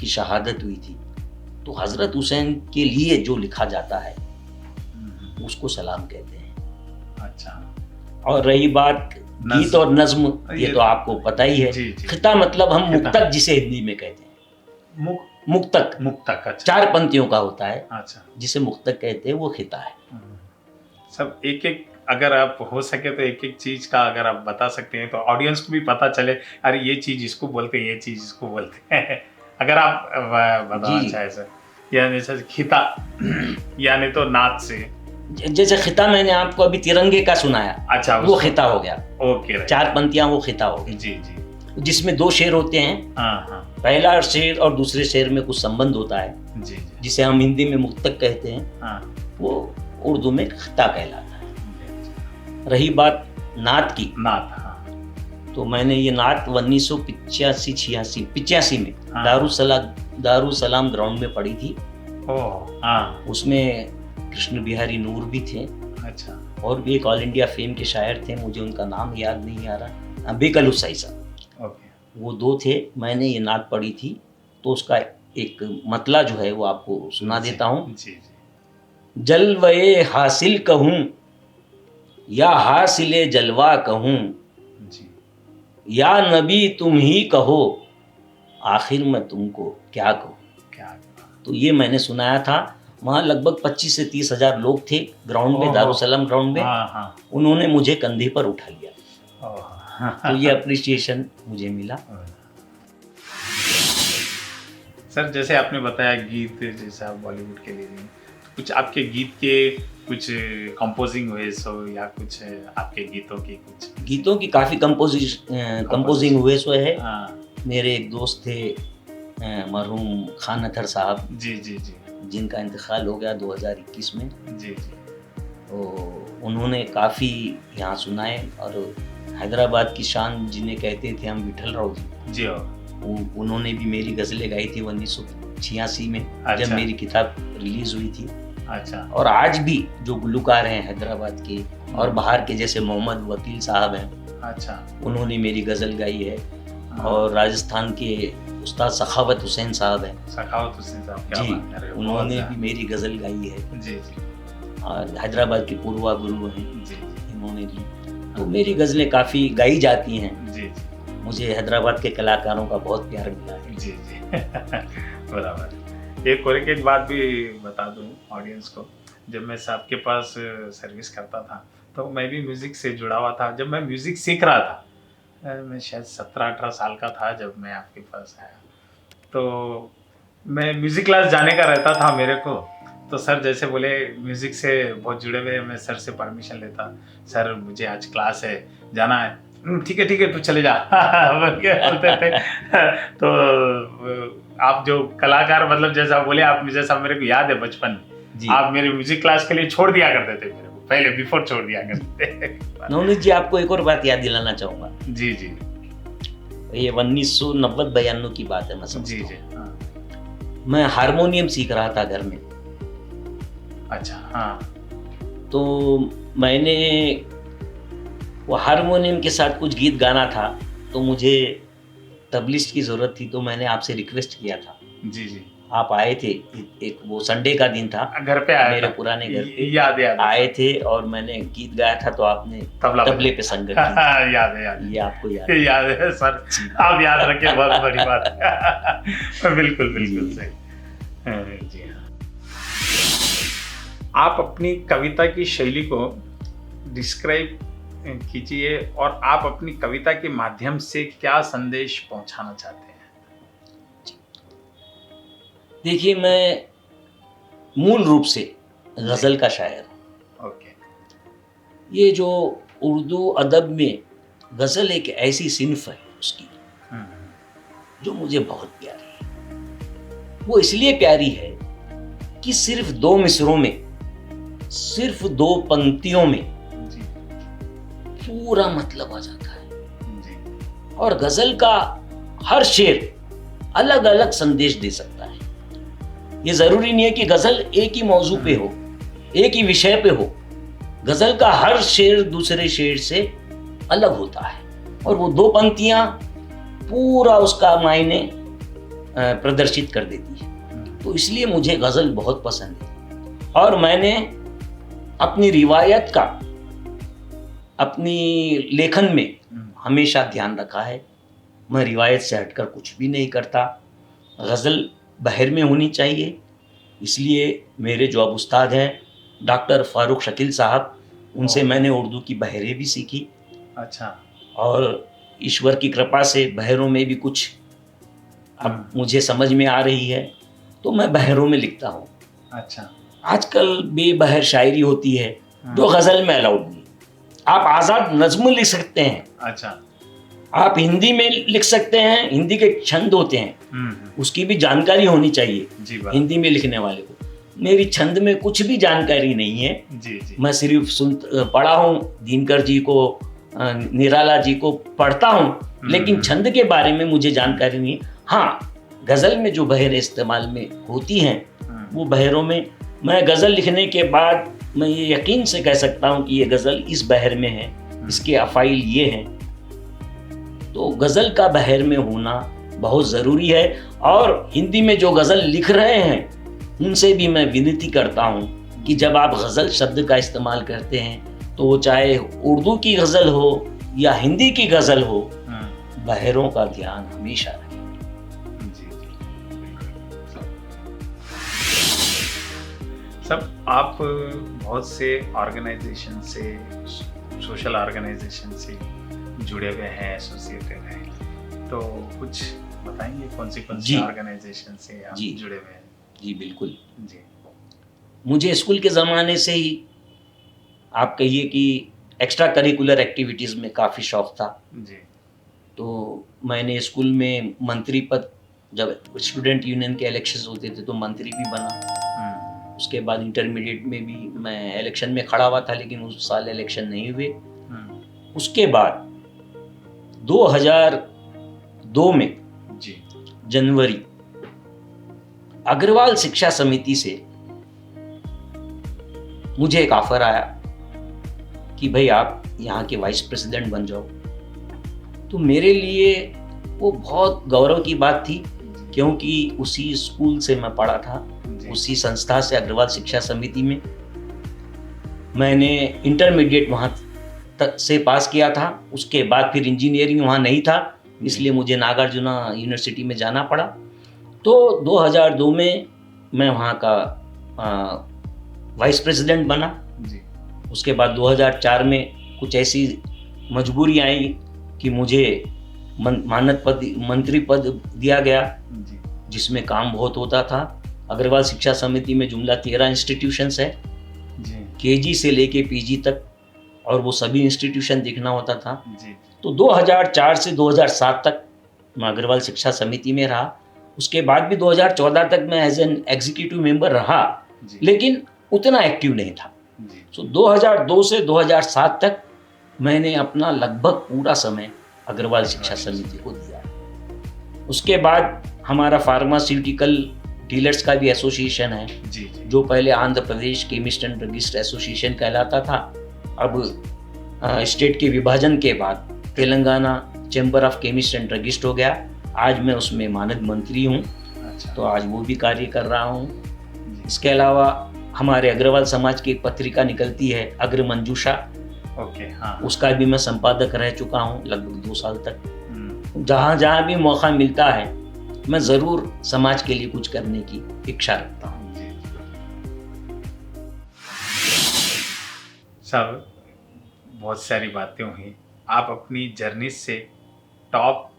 S2: की शहादत हुई थी, तो हज़रत हुसैन के लिए जो लिखा जाता है उसको सलाम कहते हैं।
S1: अच्छा।
S2: और रही बात गीत और नज्म, ये तो आपको पता ही है।
S1: जी, जी।
S2: खिता मतलब हम मुक्तक जिसे हिंदी में कहते हैं, मुक्तक
S1: अच्छा।
S2: 4 पंक्तियों का होता है,
S1: अच्छा।
S2: जिसे मुक्तक कहते हैं, वो खिता है।
S1: सब एक एक, अगर आप हो सके तो एक एक चीज का अगर आप बता सकते हैं तो ऑडियंस को भी पता चले, अरे ये चीज इसको बोलते हैं, ये चीज इसको बोलते हैं। अगर आप बताना चाहे सर, यानी जैसे खिता यानी तो नाच से,
S2: जैसे खिता मैंने आपको अभी तिरंगे का सुनाया,
S1: अच्छा,
S2: वो खिता हो गया।
S1: ओके,
S2: 4 पंक्तियां वो खिता हो गई,
S1: जी जी,
S2: जिसमें 2 शेर होते हैं।
S1: हाँ हाँ,
S2: पहला शेर और दूसरे शेर में कुछ संबंध होता है,
S1: जी जी,
S2: जिसे हम हिंदी में मुक्तक कहते हैं,
S1: हाँ,
S2: वो उर्दू में खिता कहलाता है। रही बात नात की,
S1: नात, हाँ,
S2: तो मैंने ये नात 1985 में
S1: हाँ।
S2: दारुसलाम ग्राउंड में पढ़ी थी।
S1: ओह, हाँ,
S2: उसमें कृष्ण बिहारी नूर भी थे,
S1: अच्छा,
S2: और भी एक ऑल इंडिया फेम के शायर थे, मुझे उनका नाम याद नहीं आ रहा, बेकल हुसैन साहब,
S1: ओके,
S2: वो 2 थे। मैंने ये नात पढ़ी थी, तो उसका एक मतला जो है वो आपको सुना देता हूँ।
S1: जी जी,
S2: जलवे हासिल कहूँ या हासिले जलवा कहूँ,
S1: जी
S2: या नबी तुम ही कहो, आखिर मैं तुमको क्या कहूँ।
S1: क्या
S2: तो ये मैंने सुनाया था। वहाँ लगभग 25 से 30 हज़ार लोग थे ग्राउंड में,
S1: ओहो।
S2: दारुसलाम ग्राउंड में।
S1: हाँ हाँ
S2: उन्होंने मुझे कंधे पर उठा लिया,
S1: ओह,
S2: तो ये अप्रिसिएशन मुझे मिला।
S1: सर जैसे आपने बताया गीत, जैसे आप बॉलीवुड के लिए नहीं, तो कुछ आपके गीत के कुछ कंपोजिंग हुए सो, या कुछ आपके गीतों की कुछ
S2: गीतों की काफ़ी कंपोजिंग हुए सो है।
S1: हाँ
S2: मेरे एक दोस्त थे मरहूम खान अतर साहब,
S1: जी जी जी
S2: जिनका इंतकाल हो गया 2021 में।
S1: जी जी
S2: तो उन्होंने काफ़ी यहाँ सुनाए, और हैदराबाद की शान जिन्हें कहते थे हम, विठल राव जी,
S1: जी हो
S2: उन्होंने भी मेरी गज़लें गाई थी 1986 में,
S1: अच्छा।
S2: जब मेरी किताब रिलीज़ हुई थी।
S1: अच्छा
S2: और आज भी जो गुलकार हैं हैदराबाद के और बाहर के, जैसे मोहम्मद वकील साहब हैं,
S1: अच्छा
S2: उन्होंने मेरी गज़ल गाई है।
S1: हाँ।
S2: और राजस्थान के उस्ताद सखावत हुसैन साहब हैं
S1: सखावत हुसैन साहब, क्या
S2: जी,
S1: बात कर रहे हो,
S2: उन्होंने
S1: बहुत
S2: भी मेरी गज़ल गाई है।
S1: जी जी
S2: और हैदराबाद के पूर्वा गुरु हैं,
S1: जी
S2: इन्होंने भी। तो मेरी गज़लें काफ़ी गाई जाती हैं।
S1: जी जी
S2: मुझे हैदराबाद के कलाकारों का बहुत प्यार मिला है।
S1: जी जी बराबर। एक और एक बात भी बता दूं ऑडियंस को, जब मैं आपके पास सर्विस करता था तो मैं भी म्यूज़िक से जुड़ा हुआ था। जब मैं म्यूज़िक सीख रहा था, मैं शायद 17-18 साल का था जब मैं आपके पास आया, तो मैं म्यूज़िक क्लास जाने का रहता था मेरे को। तो सर जैसे बोले म्यूज़िक से बहुत जुड़े हुए, मैं सर से परमिशन लेता, सर मुझे आज क्लास है, जाना है। ठीक है तू चले जा बोल के बोलते थे। तो आप जो कलाकार, मतलब जैसा बोले आप, जैसा मेरे को याद है बचपन में
S2: जी
S1: आप मेरे म्यूजिक क्लास के लिए छोड़ दिया करते थे मेरे को, पहले बिफोर छोड़ दिया करते थे।
S2: नवनीत जी, आपको एक और बात याद दिलाना चाहूँगा।
S1: जी जी
S2: ये 1990-92 की बात है, मैं समझता
S1: जी
S2: हूँ।
S1: जी हाँ
S2: मैं हारमोनियम सीख रहा था घर में।
S1: अच्छा हाँ
S2: तो मैंने वो हारमोनियम के साथ कुछ गीत गाना था, तो मुझे तबलिस्ट की ज़रूरत थी। तो मैंने आपसे रिक्वेस्ट किया था,
S1: जी जी
S2: आप आए थे, एक वो संडे का दिन था,
S1: घर पे आया
S2: मेरे
S1: था।
S2: पुराने घर पे
S1: याद है
S2: आए थे, और मैंने गीत गाया था, तो आपने
S1: तबला
S2: तबले पे संगत की।
S1: याद है
S2: ये आपको याद है?
S1: याद है सर, आप याद रखे, बहुत बड़ी बात है। बिल्कुल बिल्कुल
S2: जी।
S1: सही। जी हाँ, आप अपनी कविता की शैली को डिस्क्राइब कीजिए, और आप अपनी कविता के माध्यम से क्या संदेश पहुंचाना चाहते हैं।
S2: देखिए, मैं मूल रूप से गज़ल का शायर हूँ।
S1: ओके
S2: ये जो उर्दू अदब में गज़ल एक ऐसी सिन्फ है उसकी, जो मुझे बहुत प्यारी है। वो इसलिए प्यारी है कि सिर्फ 2 मिसरों में, सिर्फ 2 पंक्तियों में
S1: जी
S2: पूरा मतलब आ जाता है।
S1: जी
S2: और गज़ल का हर शेर अलग अलग संदेश दे सकता है। ये ज़रूरी नहीं है कि गज़ल एक ही मौजू पे हो, एक ही विषय पे हो। गज़ल का हर शेर दूसरे शेर से अलग होता है, और वो 2 पंक्तियाँ पूरा उसका मायने प्रदर्शित कर देती है। तो इसलिए मुझे गज़ल बहुत पसंद है। और मैंने अपनी रिवायत का अपनी लेखन में हमेशा ध्यान रखा है। मैं रिवायत से हटकर कुछ भी नहीं करता। गज़ल बहर में होनी चाहिए। इसलिए मेरे जो अब उस्ताद हैं डॉक्टर फारूक शकील साहब, उनसे मैंने उर्दू की बहरें भी सीखी।
S1: अच्छा
S2: और ईश्वर की कृपा से बहरों में भी कुछ अब मुझे समझ में आ रही है, तो मैं बहरों में लिखता हूँ।
S1: अच्छा
S2: आजकल बेबहर शायरी होती है जो गज़ल में अलाउड नहीं। आप आज़ाद नज़्म लिख सकते हैं,
S1: अच्छा
S2: आप हिंदी में लिख सकते हैं, हिंदी के छंद होते हैं, उसकी भी जानकारी होनी चाहिए
S1: जी बात
S2: हिंदी में लिखने वाले को। मेरी छंद में कुछ भी जानकारी नहीं है।
S1: जी जी
S2: मैं सिर्फ पढ़ा हूँ, दिनकर जी को, निराला जी को पढ़ता हूँ, लेकिन छंद के बारे में मुझे जानकारी नहीं है। हाँ, गज़ल में जो बहरें इस्तेमाल में होती हैं, वो बहरों में मैं गज़ल लिखने के बाद मैं ये यकीन से कह सकता हूँ कि ये गज़ल इस बहर में है, इसके अफ़ाइल ये हैं। तो गज़ल का बहर में होना बहुत ज़रूरी है। और हिंदी में जो गज़ल लिख रहे हैं उनसे भी मैं विनती करता हूँ कि जब आप गज़ल शब्द का इस्तेमाल करते हैं तो वो चाहे उर्दू की गज़ल हो या हिंदी की गज़ल हो, बहरों का ध्यान हमेशा रहे।
S1: जी जी सब आप बहुत से ऑर्गेनाइजेशन से, सोशल ऑर्गेनाइजेशन से जुड़े हुए हैं, एसोसिएटेड हैं, तो कुछ बताएंगे कौन सी
S2: जी।
S1: ऑर्गेनाइजेशन से आप
S2: जी।
S1: जुड़े हुए हैं?
S2: जी बिल्कुल।
S1: जी
S2: मुझे स्कूल के ज़माने से ही आप कहिए कि एक्स्ट्रा करिकुलर एक्टिविटीज़ में काफ़ी शौक़ था।
S1: जी
S2: तो मैंने स्कूल में मंत्री पद, जब स्टूडेंट यूनियन के इलेक्शंस होते थे तो मंत्री भी बना। उसके बाद इंटरमीडिएट में भी मैं इलेक्शन में खड़ा हुआ था, लेकिन उस साल इलेक्शन नहीं हुए। उसके बाद 2002 में
S1: जी
S2: जनवरी अग्रवाल शिक्षा समिति से मुझे एक ऑफर आया कि भाई आप यहाँ के वाइस प्रेसिडेंट बन जाओ। तो मेरे लिए वो बहुत गौरव की बात थी, क्योंकि उसी स्कूल से मैं पढ़ा था, उसी संस्था से, अग्रवाल शिक्षा समिति में मैंने इंटरमीडिएट वहाँ तक से पास किया था। उसके बाद फिर इंजीनियरिंग वहाँ नहीं था, इसलिए मुझे नागार्जुना यूनिवर्सिटी में जाना पड़ा। तो 2002 में मैं वहाँ का वाइस प्रेसिडेंट बना। उसके बाद 2004 में कुछ ऐसी मजबूरी आई कि मुझे मंत्री पद दिया गया, जिसमें काम बहुत होता था। अग्रवाल शिक्षा समिति में जुमला 13 इंस्टीट्यूशंस है, केजी से लेके पीजी तक, और वो सभी इंस्टीट्यूशन देखना होता था। तो 2004 से 2007 तक मैं अग्रवाल शिक्षा समिति में रहा। उसके बाद भी 2014 तक मैं एज एन एग्जीक्यूटिव मेंबर रहा, लेकिन उतना एक्टिव नहीं था। तो 2002 से 2007 तक मैंने अपना लगभग पूरा समय अग्रवाल शिक्षा समिति को दिया। उसके बाद हमारा फार्मास्यूटिकल डीलर्स का भी एसोसिएशन है, जो पहले Andhra Pradesh chemist and druggist association कहलाता था। अब स्टेट के विभाजन के बाद Telangana chamber of chemist and druggist हो गया। आज मैं उसमें मानद मंत्री हूँ। तो आज वो भी कार्य कर रहा हूँ। इसके अलावा हमारे अग्रवाल समाज की एक पत्रिका निकलती है, अग्र मंजूषा। उसका भी मैं संपादक रह चुका हूँ लगभग 2 साल तक। जहाँ जहाँ भी मौका मिलता है मैं ज़रूर समाज के लिए कुछ करने की इच्छा रखता हूँ।
S1: सब बहुत सारी बातें हुई। आप अपनी जर्नी से टॉप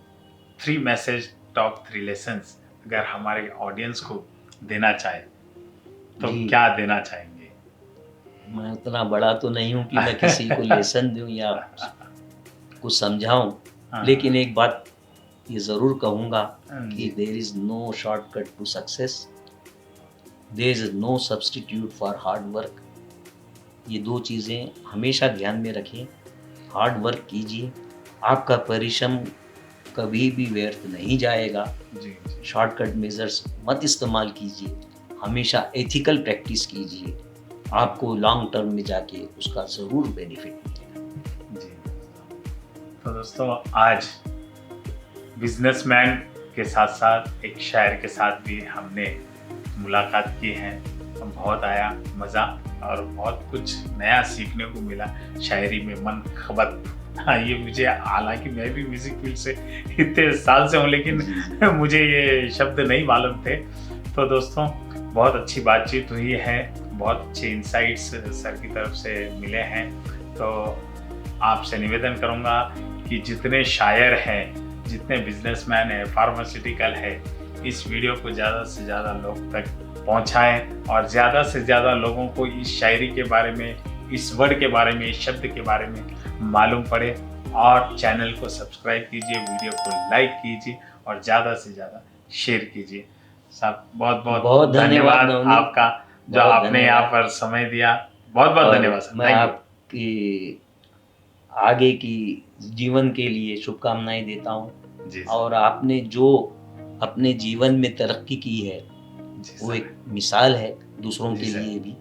S1: 3 मैसेज, टॉप 3 लेसन्स अगर हमारे ऑडियंस को देना चाहे तो क्या देना चाहेंगे?
S2: मैं उतना बड़ा तो नहीं हूँ कि मैं किसी को लेसन दूँ या कुछ समझाऊँ, लेकिन एक बात ये ज़रूर कहूँगा कि there is no shortcut to success, there is no substitute for hard work. ये 2 चीज़ें हमेशा ध्यान में रखें। हार्ड वर्क कीजिए, आपका परिश्रम कभी भी व्यर्थ नहीं जाएगा। शॉर्टकट मेजर्स मत इस्तेमाल कीजिए, हमेशा एथिकल प्रैक्टिस कीजिए, आपको लॉन्ग टर्म में जाके उसका ज़रूर बेनिफिट मिलेगा।
S1: जी। तो दोस्तों, आज बिजनेसमैन के साथ साथ एक शायर के साथ भी हमने मुलाकात की है। बहुत आया मज़ा और बहुत कुछ नया सीखने को मिला। शायरी में मन खबत, हाँ, ये मुझे, हालांकि मैं भी म्यूज़िक फील्ड से इतने साल से हूँ, लेकिन मुझे ये शब्द नहीं मालूम थे। तो दोस्तों, बहुत अच्छी बातचीत हुई है, बहुत अच्छे इंसाइट्स सर की तरफ से मिले हैं। तो आपसे निवेदन करूँगा कि जितने शायर हैं, जितने बिजनेसमैन हैं, फार्मास्यूटिकल है, इस वीडियो को ज़्यादा से ज़्यादा लोग तक पहुंचाएं और ज़्यादा से ज़्यादा लोगों को इस शायरी के बारे में, इस वर्ड के बारे में, इस शब्द के बारे में मालूम पड़े। और चैनल को सब्सक्राइब कीजिए, वीडियो को लाइक कीजिए और ज़्यादा से ज़्यादा शेयर कीजिए। सब बहुत बहुत धन्यवाद आपका, जो आपने यहाँ पर समय दिया। बहुत बहुत धन्यवाद सर।
S2: मैं आपकी आगे की जीवन के लिए शुभकामनाएं देता हूँ। और आपने जो अपने जीवन में तरक्की की है वो एक मिसाल है दूसरों के लिए भी।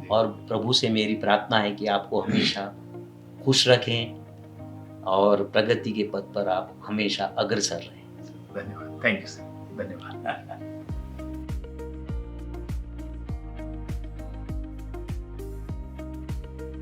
S2: और प्रभु से मेरी प्रार्थना है कि आपको हमेशा खुश रखें और प्रगति के पथ पर आप हमेशा अग्रसर रहें।
S1: धन्यवाद। Thank you sir. धन्यवाद।